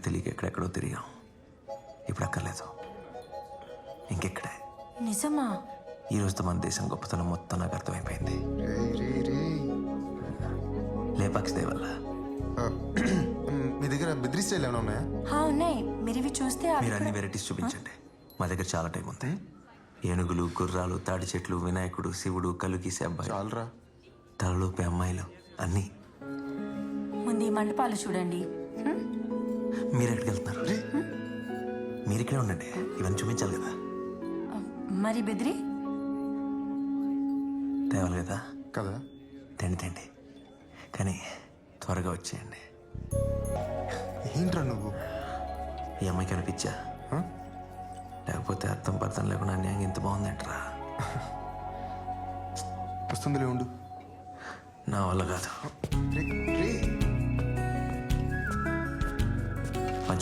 తెలియక ఎక్కడెక్కడో తిరిగాం. ఇప్పుడు అక్కర్లేదు, ఇంకెక్కడే. నిజమా? ఈ రోజుతో మన దేశం గొప్పతనం మొత్తం నాకు అర్థమైపోయింది. లేపాక్షి దయ వల్ల. మీ దగ్గర బిద్రీ స్టైల్ ఏమైనా ఉన్నాయా? ఉన్నాయి. మీరు ఇవి చూస్తే అవి మీరు అన్ని కూడా- వెరైటీస్ చూపించండి. మా దగ్గర చాలా టైం ఉంది. ఏనుగులు, గుర్రాలు, తాడి చెట్లు, వినాయకుడు, శివుడు, కళ్ళు గీసే అబ్బాయి, చాలరా. తలలోపే అమ్మాయిలు, అన్నీ. ముందు ఈ మండపాలు చూడండి. మీరు ఎక్కడికి వెళ్తున్నారు? మీరు ఇక్కడే ఉండండి, ఇవన్నీ చూపించాలి కదా. మరి బెదిరి తేవాలి కదా. కదా. తిండి కానీ త్వరగా వచ్చేయండి. ఏంట్రా నువ్వు? ఈ అమ్మాయికి అనిపించా? హ? లేకపోతే అర్థం పర్థం లేకుండా అన్యాయం ఇంత బాగుందంటరా. వస్తుందిలే ఉండు. నా వల్ల కాదు. రే, రే.